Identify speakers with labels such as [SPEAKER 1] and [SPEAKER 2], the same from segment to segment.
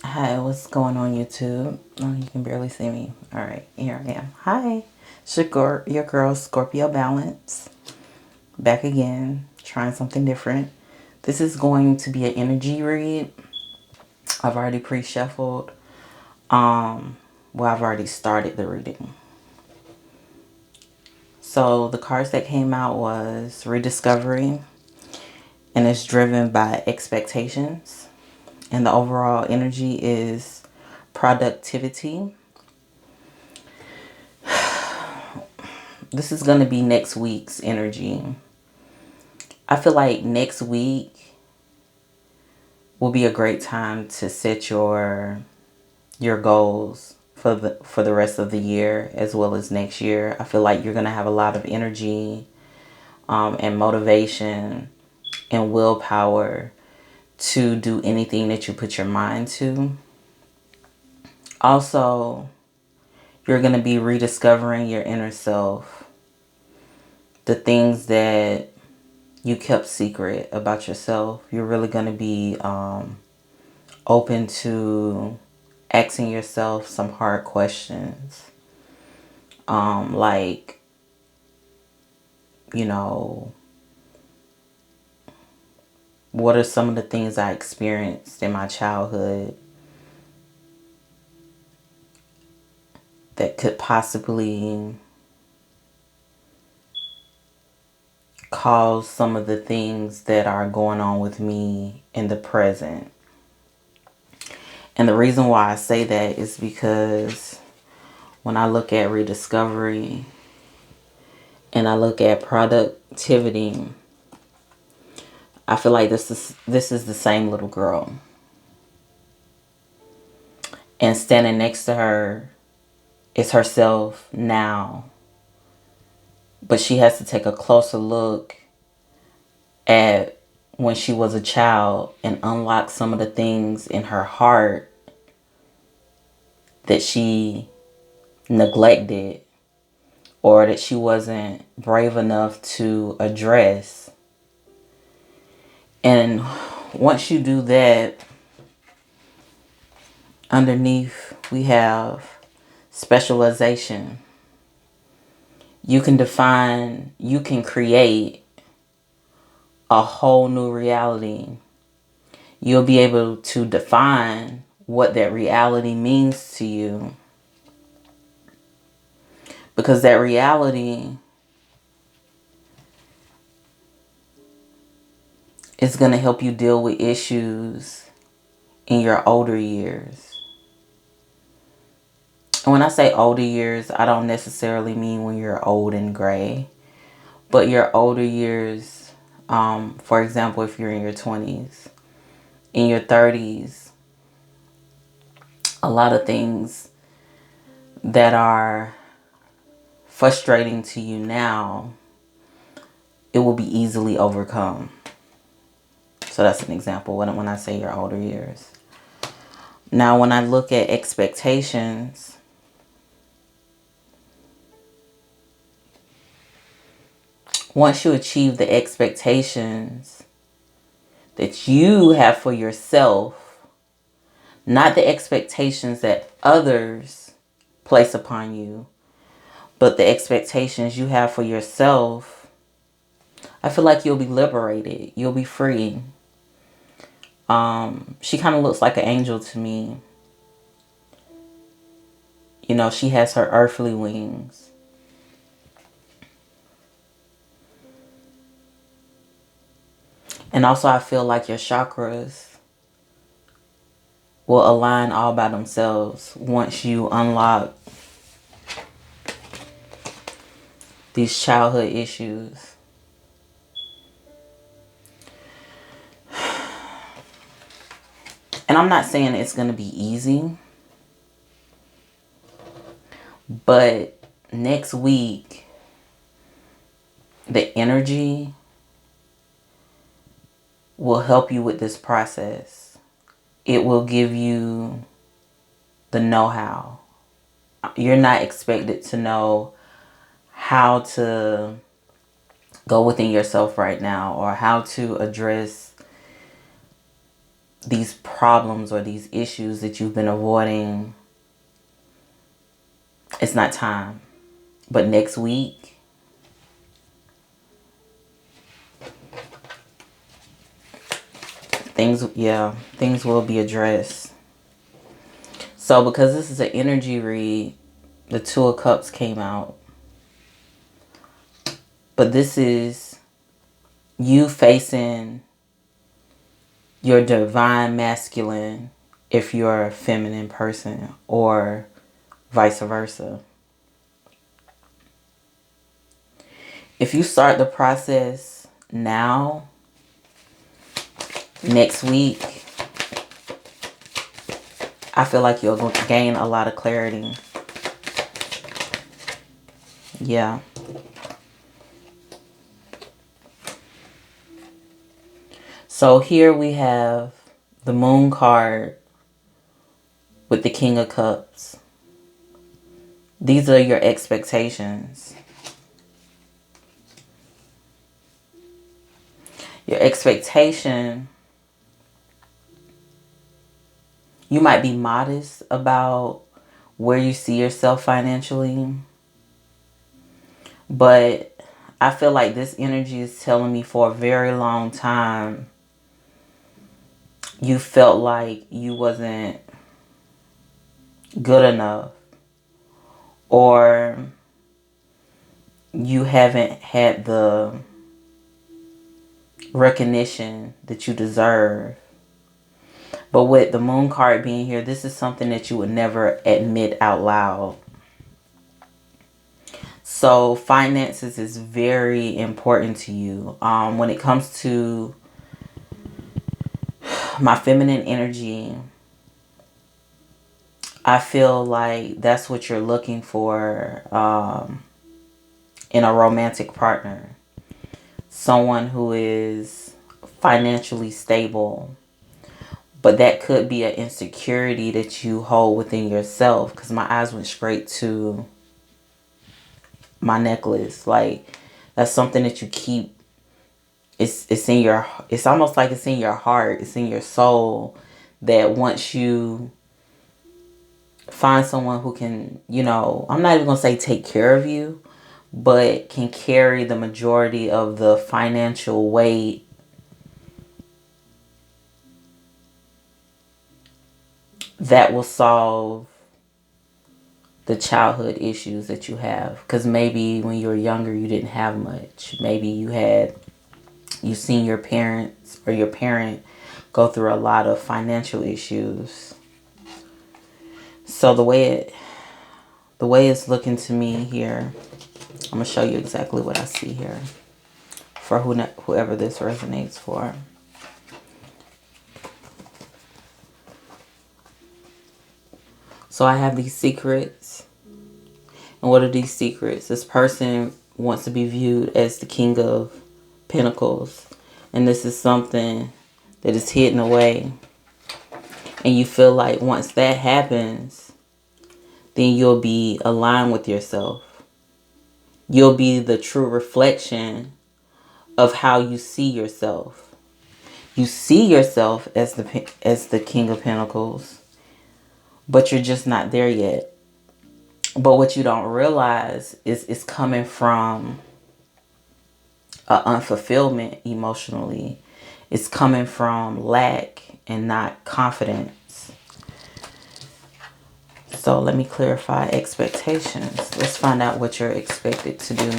[SPEAKER 1] Hi, what's going on YouTube? Oh, you can barely see me. All right, here I am. Hi, it's your girl Scorpio Balance. Back again, trying something different. This is going to be an energy read. I've already pre-shuffled. I've already started the reading. So the cards that came out was Rediscovery, and it's driven by expectations. And the overall energy is productivity. This is going to be next week's energy. I feel like next week will be a great time to set your goals for the rest of the year as well as next year. I feel like you're going to have a lot of energy and motivation and willpower to do anything that you put your mind to. Also, you're going to be rediscovering your inner self, the things that you kept secret about yourself. You're really going to be open to asking yourself some hard questions. Like, you know, what are some of the things I experienced in my childhood that could possibly cause some of the things that are going on with me in the present? And the reason why I say that is because when I look at rediscovery and I look at productivity, I feel like this is the same little girl. And standing next to her is herself now. But she has to take a closer look at when she was a child and unlock some of the things in her heart that she neglected or that she wasn't brave enough to address. And once you do that, underneath we have specialization. You can create a whole new reality. You'll be able to define what that reality means to you. Because that reality is going to help you deal with issues in your older years. And when I say older years, I don't necessarily mean when you're old and gray, but your older years, for example, if you're in your 20s, in your 30s, a lot of things that are frustrating to you now, it will be easily overcome. So that's an example when I say your older years. Now, when I look at expectations, once you achieve the expectations that you have for yourself, not the expectations that others place upon you, but the expectations you have for yourself, I feel like you'll be liberated. You'll be free. She kind of looks like an angel to me. You know, she has her earthly wings. And also I feel like your chakras will align all by themselves once you unlock these childhood issues. And I'm not saying it's going to be easy, but next week, the energy will help you with this process. It will give you the know-how. You're not expected to know how to go within yourself right now or how to address these problems or these issues that you've been avoiding, it's not time. But next week, things will be addressed. So because this is an energy read, the Two of Cups came out. But this is you facing your divine masculine if you're a feminine person, or vice versa. If you start the process now, next week, I feel like you'll gain a lot of clarity. Yeah. So here we have the Moon card with the King of Cups. These are your expectations. Your expectation, you might be modest about where you see yourself financially. But I feel like this energy is telling me for a very long time, you felt like you wasn't good enough, or you haven't had the recognition that you deserve. But with the Moon card being here, this is something that you would never admit out loud. So finances is very important to you. When it comes to my feminine energy, I feel like that's what you're looking for in a romantic partner. Someone who is financially stable. But that could be an insecurity that you hold within yourself. Because my eyes went straight to my necklace. Like, that's something that you keep. It's in your. It's almost like it's in your heart. It's in your soul. That once you find someone who can, I'm not even going to say take care of you, but can carry the majority of the financial weight, that will solve the childhood issues that you have. Because maybe when you were younger, you didn't have much. Maybe you seen your parents or your parent go through a lot of financial issues. So the way it's looking to me here, I'm going to show you exactly what I see here for whoever this resonates for. So I have these secrets. And what are these secrets? This person wants to be viewed as the King of Pentacles. And this is something that is hidden away. And you feel like once that happens, then you'll be aligned with yourself. You'll be the true reflection of how you see yourself. You see yourself as the King of Pentacles, but you're just not there yet. But what you don't realize is it's coming from an unfulfillment emotionally. It's coming from lack and not confidence. So let me clarify expectations. Let's find out what you're expected to do.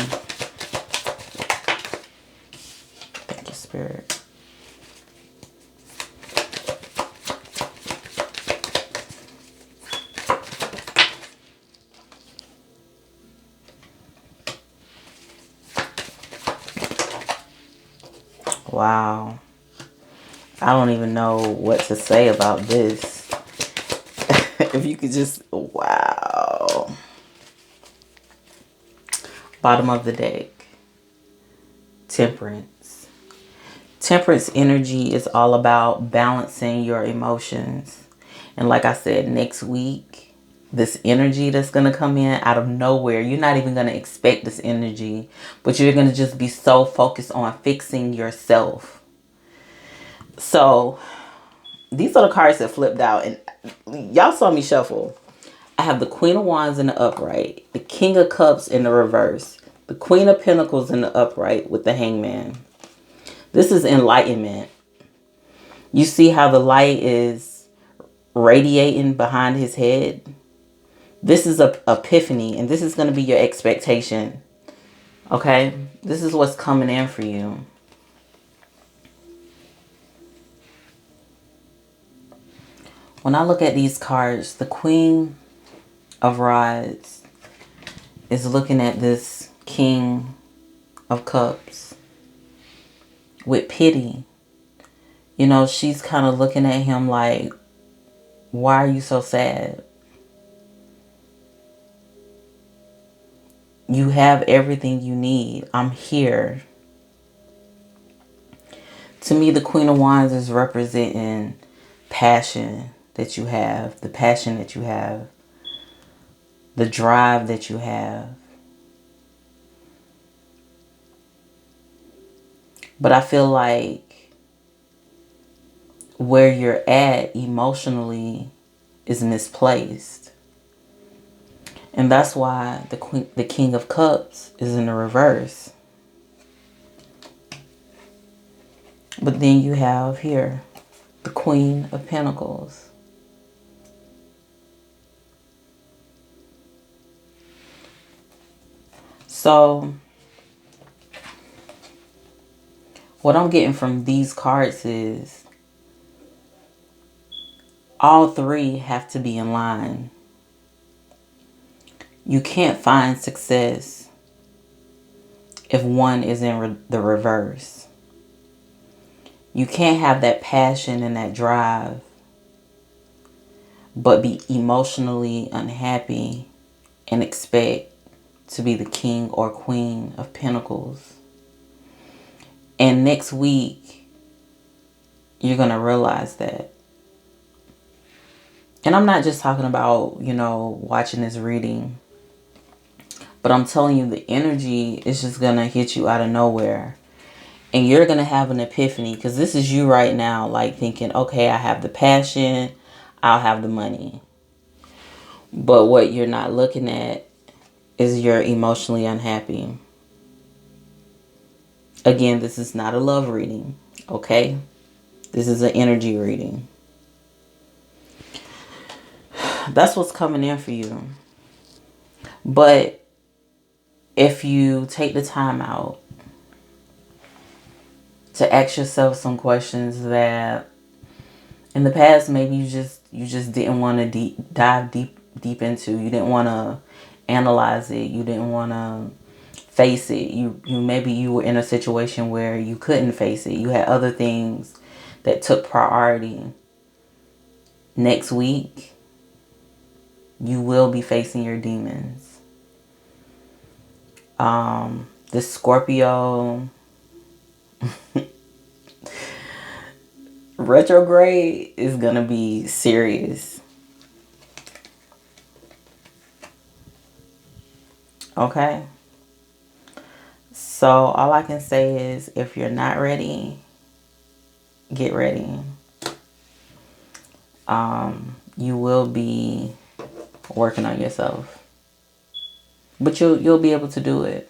[SPEAKER 1] Thank you, Spirit. Wow. I don't even know what to say about this. If you could just, wow. Bottom of the deck. Temperance. Temperance energy is all about balancing your emotions. And like I said, next week, this energy that's going to come in out of nowhere, you're not even going to expect this energy, but you're going to just be so focused on fixing yourself. So these are the cards that flipped out. And y'all saw me shuffle. I have the Queen of Wands in the upright. The King of Cups in the reverse. The Queen of Pentacles in the upright with the Hangman. This is enlightenment. You see how the light is radiating behind his head? This is a epiphany, and this is going to be your expectation. Okay? This is what's coming in for you. When I look at these cards, the Queen of Rods is looking at this King of Cups with pity. You know, she's kind of looking at him like, why are you so sad? You have everything you need. I'm here. To me, the Queen of Wands is representing passion that you have, the passion that you have, the drive that you have. But I feel like where you're at emotionally is misplaced. And that's why the King of Cups is in the reverse. But then you have here the Queen of Pentacles. So what I'm getting from these cards is all three have to be in line. You can't find success if one is in the reverse. You can't have that passion and that drive, but be emotionally unhappy and expect to be the King or Queen of Pentacles. And next week, you're going to realize that. And I'm not just talking about, you know, watching this reading. But I'm telling you, the energy is just going to hit you out of nowhere. And you're going to have an epiphany. Because this is you right now, like thinking, okay, I have the passion. I'll have the money. But what you're not looking at is you're emotionally unhappy. Again, this is not a love reading. Okay? This is an energy reading. That's what's coming in for you. But if you take the time out to ask yourself some questions that in the past maybe you just didn't want to dive deep into. You didn't want to analyze it. You didn't want to face it. You maybe you were in a situation where you couldn't face it. You had other things that took priority. Next week, you will be facing your demons. This Scorpio retrograde is going to be serious. Okay? So all I can say is if you're not ready, get ready. You will be working on yourself. But you'll be able to do it.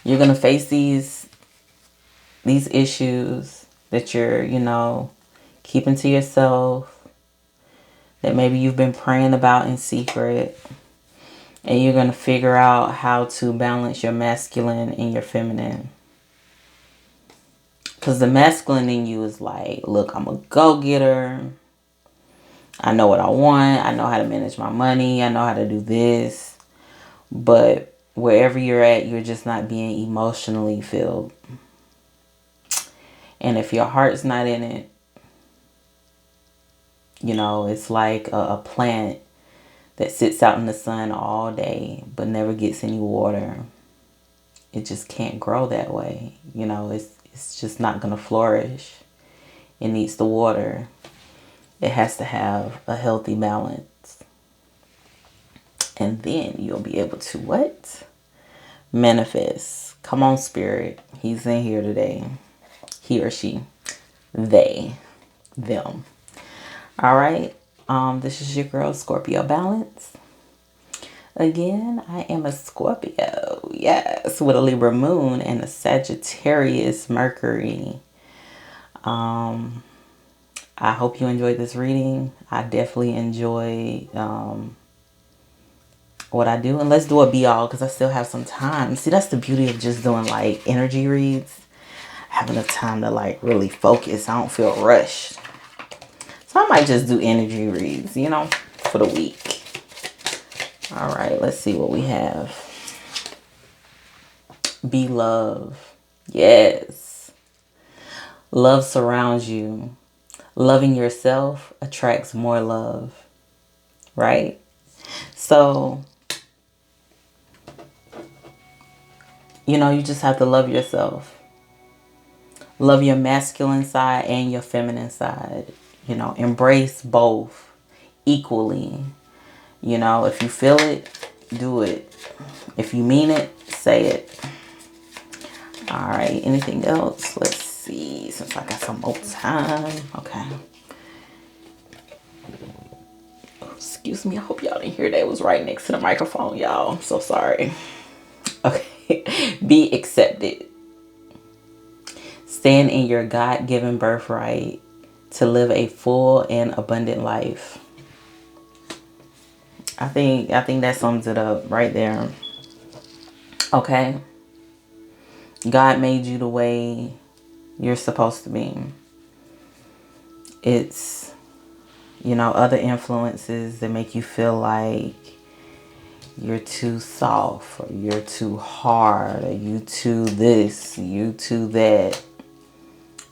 [SPEAKER 1] You're going to face these issues that you're, you know, keeping to yourself, that maybe you've been praying about in secret. And you're going to figure out how to balance your masculine and your feminine. Because the masculine in you is like, look, I'm a go-getter. I know what I want. I know how to manage my money. I know how to do this. But wherever you're at, you're just not being emotionally filled. And if your heart's not in it, you know, it's like a plant that sits out in the sun all day but never gets any water. It just can't grow that way. You know, it's just not going to flourish. It needs the water. It has to have a healthy balance. And then you'll be able to what? Manifest. Come on, Spirit. He's in here today. He or she. They. them. All right. This is your girl, Scorpio Balance. Again, I am a Scorpio. Yes, with a Libra moon and a Sagittarius Mercury. I hope you enjoyed this reading. I definitely enjoy what I do. And let's do a be all because I still have some time. See, that's the beauty of just doing like energy reads. Having a time to like really focus. I don't feel rushed. So I might just do energy reads, you know, for the week. All right, let's see what we have. Be love. Yes. Love surrounds you. Loving yourself attracts more love. Right? So, you know, you just have to love yourself. Love your masculine side and your feminine side. You know, embrace both equally. You know, if you feel it, do it. If you mean it, say it. All right, anything else? Let's see, since I got some more time. Okay. Oh, excuse me, I hope y'all didn't hear that. It was right next to the microphone, y'all. I'm so sorry. Okay. Be accepted. Stand in your God-given birthright to live a full and abundant life. I think that sums it up right there. Okay. God made you the way you're supposed to be. It's, you know, other influences that make you feel like you're too soft, or you're too hard, or you too this, you too that.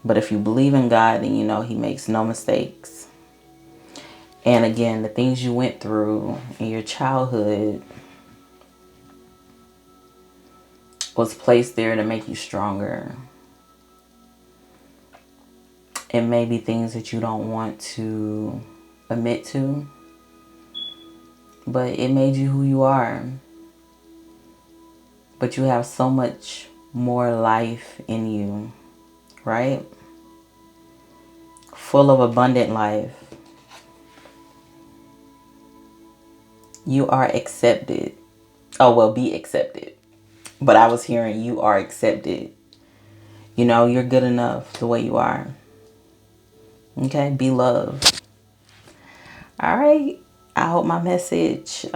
[SPEAKER 1] But if you believe in God, then you know He makes no mistakes. And again, the things you went through in your childhood was placed there to make you stronger. It may be things that you don't want to admit to, but it made you who you are. But you have so much more life in you, right? Full of abundant life. You are accepted. Oh, well, be accepted. But I was hearing you are accepted. You know, you're good enough the way you are. Okay, be loved. All right. I hope my message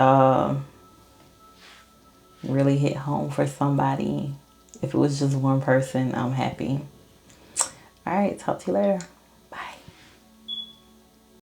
[SPEAKER 1] really hit home for somebody. If it was just one person, I'm happy. All right, talk to you later.